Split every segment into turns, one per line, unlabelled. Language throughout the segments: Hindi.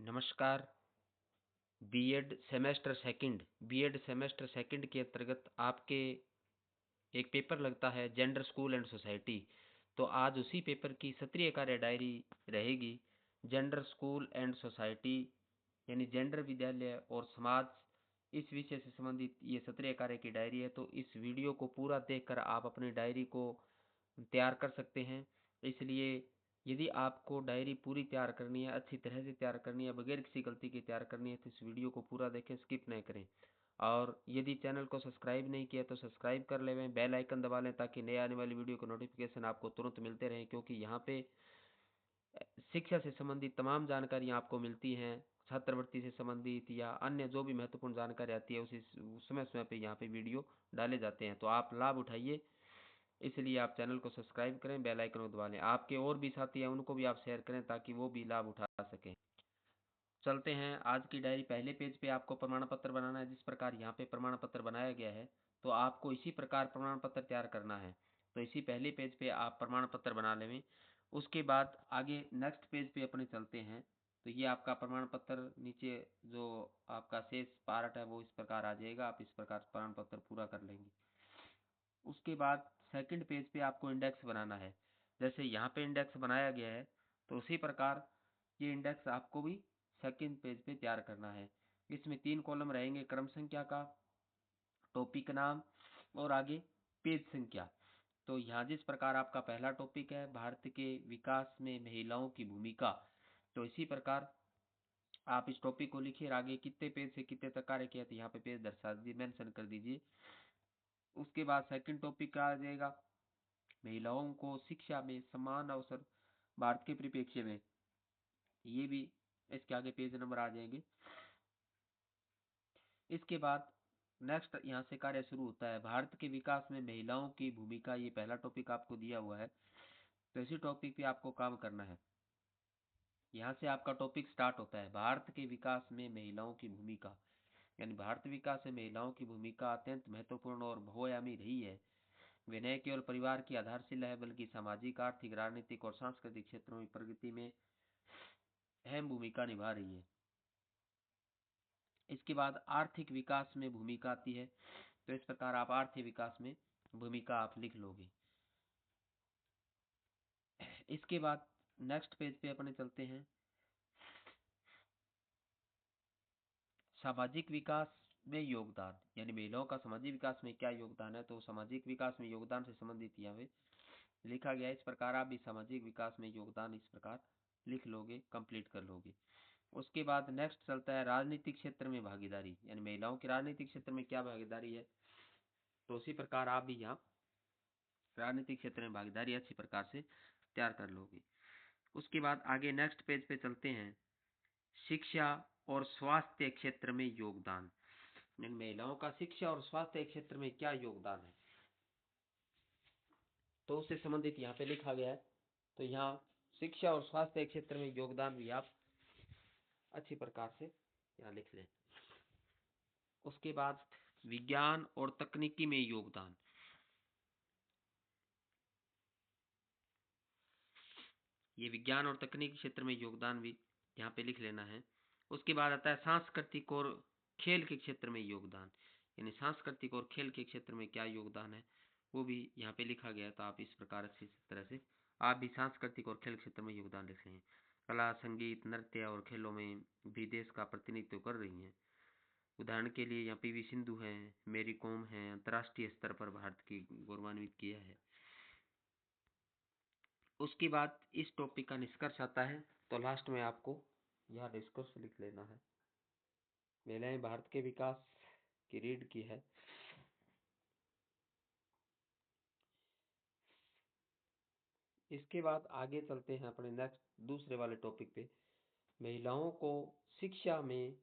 नमस्कार। बीएड सेमेस्टर सेकंड के अंतर्गत आपके एक पेपर लगता है जेंडर स्कूल एंड सोसाइटी। तो आज उसी पेपर की सत्रीय कार्य डायरी रहेगी। जेंडर स्कूल एंड सोसाइटी यानी जेंडर विद्यालय और समाज, इस विषय से संबंधित ये सत्रीय कार्य की डायरी है। तो इस वीडियो को पूरा देखकर आप अपनी डायरी को तैयार कर सकते हैं। इसलिए यदि आपको डायरी पूरी तैयार करनी है, अच्छी तरह से तैयार करनी है, बगैर किसी गलती के तैयार करनी है, तो इस वीडियो को पूरा देखें, स्किप नहीं करें। और यदि चैनल को सब्सक्राइब नहीं किया तो सब्सक्राइब कर लें, बेल आइकन दबा लें ताकि नए आने वाली वीडियो को नोटिफिकेशन आपको तुरंत मिलते रहें। क्योंकि यहाँ पे शिक्षा से संबंधित तमाम जानकारियाँ आपको मिलती हैं, छात्रवृत्ति से संबंधित या अन्य जो भी महत्वपूर्ण जानकारी आती है उसी समय समय पे यहाँ पे वीडियो डाले जाते हैं। तो आप लाभ उठाइए, इसलिए आप चैनल को सब्सक्राइब करें, बेल आइकन को दबा लें। आपके और भी साथी हैं उनको भी आप शेयर करें ताकि वो भी लाभ उठा सकें। चलते हैं आज की डायरी। पहले पेज पे आपको प्रमाण पत्र बनाना है। जिस प्रकार यहाँ पे प्रमाण पत्र बनाया गया है तो आपको इसी प्रकार प्रमाण पत्र तैयार करना है। तो इसी पहले पेज पे आप प्रमाण पत्र बना लें। उसके बाद आगे नेक्स्ट पेज पे अपने चलते हैं। तो ये आपका प्रमाण पत्र, नीचे जो आपका शेष पार्ट है वो इस प्रकार आ जाएगा। आप इस प्रकार प्रमाण पत्र पूरा कर लेंगे। उसके बाद सेकंड पेज पे आपको इंडेक्स बनाना है। जैसे यहाँ पे इंडेक्स बनाया गया है तो उसी प्रकार ये इंडेक्स आपको भी सेकंड पेज पे तैयार करना है। इसमें 3 कॉलम रहेंगे, क्रम संख्या का, टॉपिक नाम और आगे पेज संख्या। तो यहाँ जिस प्रकार आपका पहला टॉपिक है भारत के विकास में महिलाओं की भूमिका, तो इसी प्रकार आप इस टॉपिक को लिखिए और आगे कितने पेज से कितने तक कार्य किया तो यहाँ पे पेज दर्शा दीजिए, मेंशन कर दीजिए। उसके बाद सेकंड टॉपिक का आ जाएगा महिलाओं को शिक्षा में समान अवसर भारत के परिप्रेक्ष्य में। ये भी इसके आगे पेज नंबर आ जाएंगे। इसके बाद नेक्स्ट यहाँ से कार्य शुरू होता है, भारत के विकास में महिलाओं की भूमिका। ये पहला टॉपिक आपको दिया हुआ है, तो इसी टॉपिक पे आपको काम करना है। यहाँ से आपका टॉपिक स्टार्ट होता है, भारत के विकास में महिलाओं की भूमिका। यानी भारत विकास में महिलाओं की भूमिका अत्यंत महत्वपूर्ण और बहुआयामी रही है। वे न केवल परिवार की आधारशिला है बल्कि सामाजिक, आर्थिक, राजनीतिक और सांस्कृतिक क्षेत्रों में प्रगति में अहम भूमिका निभा रही है। इसके बाद आर्थिक विकास में भूमिका आती है। तो इस प्रकार आप आर्थिक विकास में भूमिका आप लिख लोगे। इसके बाद नेक्स्ट पेज पे अपने चलते हैं, सामाजिक विकास में योगदान। यानी महिलाओं का सामाजिक विकास में क्या योगदान है, तो सामाजिक विकास में योगदान से संबंधित यहाँ पे लिखा गया है। इस प्रकार आप भी सामाजिक विकास में योगदान इस प्रकार लिख लोगे, कंप्लीट कर लोगे। उसके बाद नेक्स्ट चलता है राजनीतिक क्षेत्र में भागीदारी। यानी महिलाओं की राजनीतिक क्षेत्र में क्या भागीदारी है, तो उसी प्रकार आप भी यहाँ राजनीतिक क्षेत्र में भागीदारी अच्छी प्रकार से तैयार कर लोगे। उसके बाद आगे नेक्स्ट पेज पे चलते हैं, शिक्षा और स्वास्थ्य क्षेत्र में योगदान। महिलाओं का शिक्षा और स्वास्थ्य क्षेत्र में क्या योगदान है, तो उससे संबंधित यहाँ पे लिखा गया है। तो यहाँ शिक्षा और स्वास्थ्य क्षेत्र में योगदान भी आप अच्छी प्रकार से यहाँ लिख लें। उसके बाद विज्ञान और तकनीकी में योगदान। ये विज्ञान और तकनीकी क्षेत्र में योगदान भी यहाँ पे लिख लेना है। उसके बाद आता है सांस्कृतिक और खेल के क्षेत्र में योगदान। यानी सांस्कृतिक और खेल के क्षेत्र में क्या योगदान है वो भी यहाँ पे लिखा गया है। तो आप इस प्रकार अच्छी तरह से आप भी सांस्कृतिक और खेल क्षेत्र में योगदान लिख लें। कला, संगीत, नृत्य और खेलों में भी देश का प्रतिनिधित्व कर रही हैं। उदाहरण के लिए यहाँ पीवी सिंधु हैं, मेरी कॉम हैं, अंतर्राष्ट्रीय स्तर पर भारत की गौरवान्वित किया है। उसके बाद इस टॉपिक का निष्कर्ष आता है। तो लास्ट में आपको यह निष्कर्ष लिख लेना है। महिलाएं भारत के विकास की रीढ़ की है। इसके बाद आगे चलते हैं अपने नेक्स्ट दूसरे वाले टॉपिक पे, महिलाओं को शिक्षा में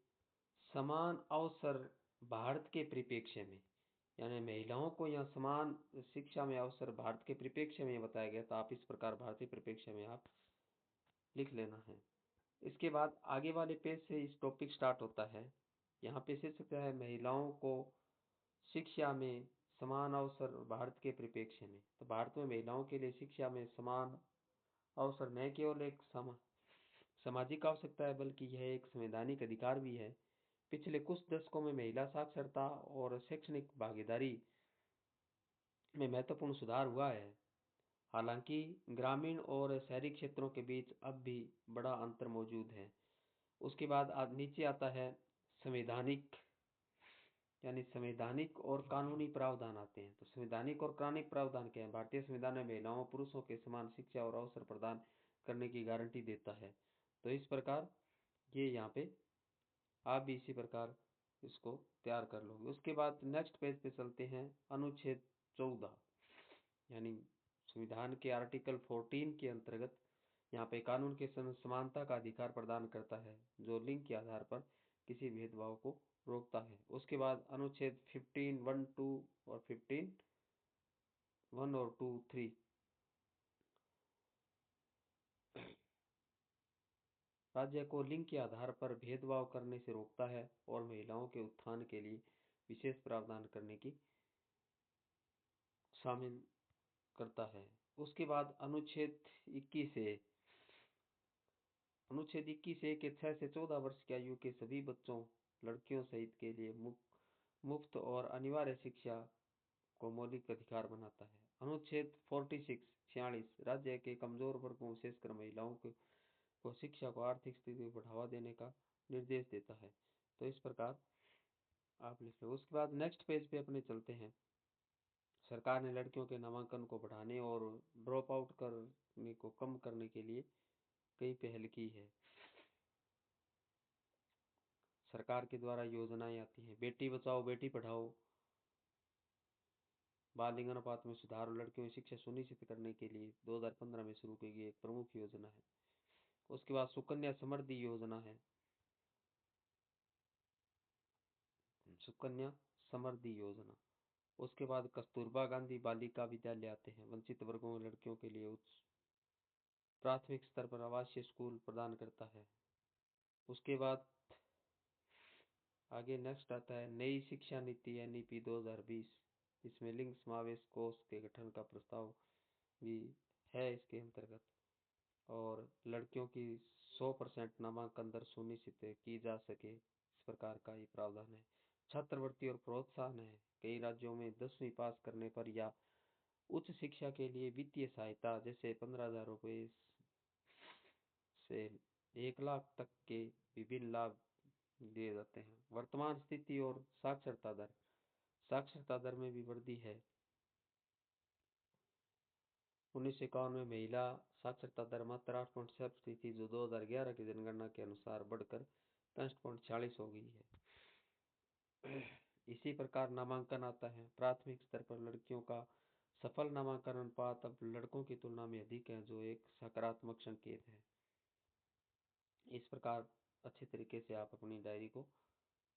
समान अवसर भारत के परिप्रेक्ष्य में। यानी महिलाओं को यहाँ समान शिक्षा में अवसर भारत के परिप्रेक्ष्य में बताया गया। तो आप इस प्रकार भारतीय परिप्रेक्ष्य में आप लिख लेना है। इसके बाद आगे वाले पेज से इस टॉपिक स्टार्ट होता है। यहाँ पे शीर्षक है महिलाओं को शिक्षा में समान अवसर भारत के परिप्रेक्ष्य में। तो भारत में महिलाओं के लिए शिक्षा में समान अवसर न केवल एक सामाजिक आवश्यकता है बल्कि यह एक संवैधानिक अधिकार भी है। पिछले कुछ दशकों में महिला साक्षरता और शैक्षणिक भागीदारी में महत्वपूर्ण सुधार हुआ है। हालांकि ग्रामीण और शहरी क्षेत्रों के बीच अब भी बड़ा अंतर मौजूद है। उसके बाद नीचे आता है संवैधानिक, यानी संवैधानिक और कानूनी प्रावधान आते हैं। तो संवैधानिक और कानूनी प्रावधान क्या है? भारतीय संविधान में महिलाओं पुरुषों के समान शिक्षा और अवसर प्रदान करने की गारंटी देता है। तो इस प्रकार ये यहाँ पे आप भी इसी प्रकार इसको तैयार कर लोगे। उसके बाद नेक्स्ट पेज पे चलते हैं। अनुच्छेद 14, यानी संविधान के आर्टिकल 14 के अंतर्गत यहाँ पे कानून के समानता का अधिकार प्रदान करता है, जो लिंग के आधार पर किसी भेदभाव को रोकता है। उसके बाद अनुच्छेद 15 1 2 और 15 1 और 2 3 राज्य को लिंग के आधार पर भेदभाव करने से रोकता है और महिलाओं के उत्थान के लिए विशेष प्रावधान करने की शामिल करता है। उसके बाद अनुच्छेद 21 है। अनुच्छेद 21 के 6 से 14 वर्ष की आयु के सभी बच्चों, लड़कियों सहित के लिए मुफ्त और अनिवार्य शिक्षा को मौलिक अधिकार बनाता है। अनुच्छेद 46 राज्य के कमजोर वर्गों विशेषकर महिलाओं को शिक्षा को आर्थिक स्थिति को बढ़ावा देने का निर्देश देता है। तो इस प्रकार आप लिख लो। उसके बाद नेक्स्ट पेज पे अपने चलते हैं। सरकार ने लड़कियों के नामांकन को बढ़ाने और ड्रॉप आउट करने को कम करने के लिए कई पहल की है। सरकार के द्वारा योजनाएं आती हैं। बेटी बचाओ बेटी पढ़ाओ, बाल लिंग अनुपात में सुधार और लड़कियों की शिक्षा सुनिश्चित करने के लिए 2015 में शुरू की गई एक प्रमुख योजना है। उसके बाद सुकन्या समृद्धि योजना है। सुकन्या समृद्धि योजना। उसके बाद कस्तूरबा गांधी बालिका विद्यालय आते हैं। वंचित वर्गों में लड़कियों के लिए उच्च प्राथमिक स्तर पर आवासीय स्कूल प्रदान करता है। उसके बाद आगे नेक्स्ट आता है नई शिक्षा नीति NEP 2020। इसमें लिंग समावेश कोष के गठन का प्रस्ताव भी है इसके अंतर्गत, और लड़कियों की 100% नामांकन दर सुनिश्चित की जा सके, इस प्रकार का ये प्रावधान है। छात्रवृत्ति और प्रोत्साहन है। कई राज्यों में 10वीं पास करने पर या उच्च शिक्षा के लिए वित्तीय सहायता जैसे 15,000 रुपए से 1 लाख तक के विभिन्न लाभ दिए जाते हैं। वर्तमान स्थिति और साक्षरता दर। साक्षरता दर में भी वृद्धि है। 1951 में महिला साक्षरता दर मात्र 8.7 थी, जो 2011 की जनगणना के अनुसार बढ़कर 65.46 हो गई है। इसी प्रकार नामांकन आता है। प्राथमिक स्तर पर लड़कियों का सफल नामांकन अनुपात अब लड़कों की तुलना में अधिक है, जो एक सकारात्मक संकेत है। इस प्रकार अच्छे तरीके से आप अपनी डायरी को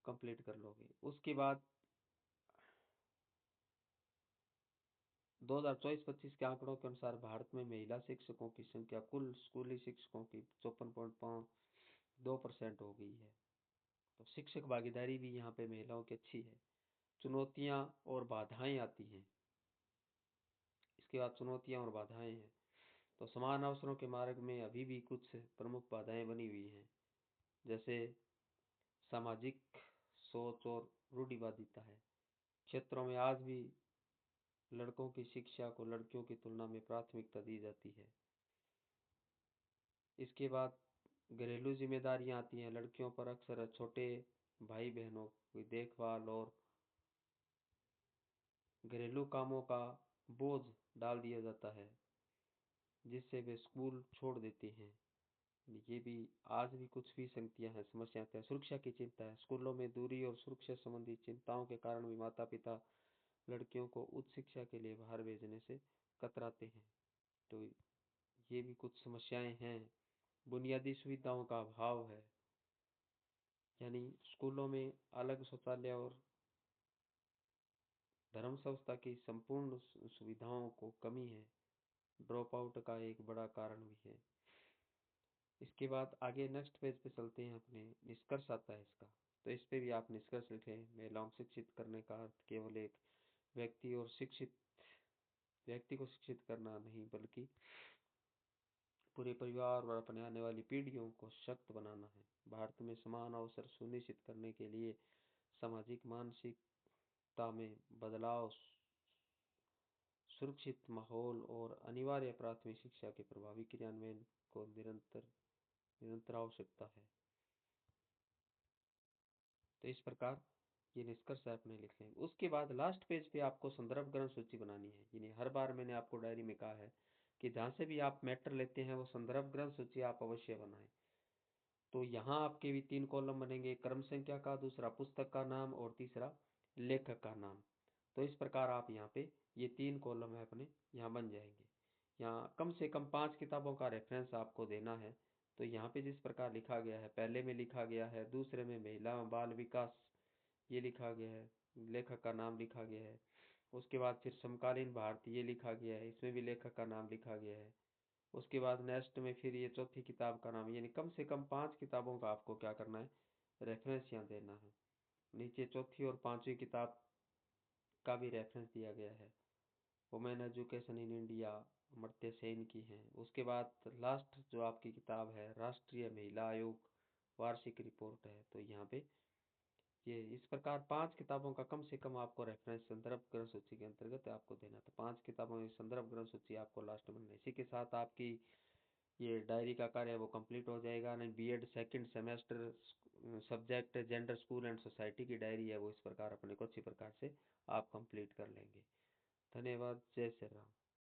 कंप्लीट कर लोगे। उसके बाद 2024-25 के आंकड़ों के अनुसार भारत में महिला शिक्षकों की संख्या कुल स्कूली शिक्षकों की 54.52% हो गई है। तो शिक्षक भागीदारी भी यहाँ पे महिलाओं की अच्छी है। चुनौतियां और बाधाएं आती हैं। इसके बाद चुनौतियां और बाधाएं हैं। तो समान अवसरों के मार्ग में अभी भी कुछ प्रमुख बाधाएं बनी हुई हैं, जैसे सामाजिक सोच और रूढ़िवादिता है। क्षेत्रों में आज भी लड़कों की शिक्षा को लड़कियों की तुलना में प्राथमिकता दी जाती है। इसके बाद घरेलू जिम्मेदारियां आती हैं। लड़कियों पर अक्सर छोटे भाई बहनों की देखभाल और घरेलू कामों का बोझ डाल दिया जाता है, जिससे वे स्कूल छोड़ देती हैं। ये भी आज भी कुछ भी संगतियां हैं, समस्याएं हैं। सुरक्षा की चिंता है। स्कूलों में दूरी और सुरक्षा संबंधी चिंताओं के कारण भी माता पिता लड़कियों को उच्च शिक्षा के लिए बाहर भेजने से कतराते हैं। तो ये भी कुछ समस्याएं हैं। बुनियादी सुविधाओं का अभाव है, यानी स्कूलों में अलग शौचालय और धर्म संस्था की संपूर्ण सुविधाओं को कमी है। ड्रॉप आउट का एक बड़ा कारण भी है। इसके बाद आगे नेक्स्ट पेज पे चलते हैं। अपने निष्कर्ष आता है इसका, तो इस पे भी आप निष्कर्ष लिखें। महिलाओं को शिक्षित करने का अर्थ केवल एक व्यक्ति को शिक्षित करना नहीं, बल्कि पूरे परिवार और अपने आने वाली पीढ़ियों को सशक्त बनाना है। भारत में समान अवसर सुनिश्चित करने के लिए सामाजिक मानसिकता में बदलाव, सुरक्षित माहौल और अनिवार्य प्राथमिक शिक्षा के प्रभावी क्रियान्वयन को निरंतर आवश्यकता है। तो इस प्रकार ये निष्कर्ष आपने लिख लें। उसके बाद लास्ट पेज पे आपको संदर्भ ग्रंथ सूची बनानी है। यानी हर बार मैंने आपको डायरी में कहा है कि जहाँ से भी आप मैटर लेते हैं वो संदर्भ ग्रंथ सूची आप अवश्य बनाएं। तो यहाँ आपके भी 3 कॉलम बनेंगे, क्रम संख्या का, दूसरा पुस्तक का नाम और तीसरा लेखक का नाम। तो इस प्रकार आप यहाँ पे ये 3 कॉलम है अपने यहाँ बन जाएंगे। यहाँ कम से कम 5 किताबों का रेफरेंस आपको देना है। तो यहाँ पे जिस प्रकार लिखा गया है, पहले में लिखा गया है, दूसरे में महिला बाल विकास ये लिखा गया है, लेखक का नाम लिखा गया है। उसके बाद फिर समकालीन भारत ये लिखा गया है, इसमें भी लेखक का नाम लिखा गया है। उसके बाद नेक्स्ट में फिर ये चौथी किताब का नाम, यानी कम से कम 5 किताबों का आपको क्या करना है, रेफरेंस यहाँ देना है। नीचे चौथी और 5वीं किताब का भी रेफरेंस दिया गया है। Women education in India Amartya Sen की है। उसके बाद लास्ट जो आपकी किताब है राष्ट्रीय महिला आयोग वार्षिक रिपोर्ट है। तो यहाँ पे ये इस प्रकार 5 किताबों का कम से कम आपको रेफरेंस संदर्भ ग्रंथ सूची के अंतर्गत आपको देना। तो 5 किताबों की संदर्भ ग्रंथ सूची आपको लास्ट में बनना है। इसी के साथ आपकी ये डायरी का कार्य वो कंप्लीट हो जाएगा। नहीं BEd second semester subject gender school and society की डायरी है वो इस प्रकार अपने को अच्छी प्रकार से आप कंप्लीट कर लेंगे। धन्यवाद। जय श्री राम।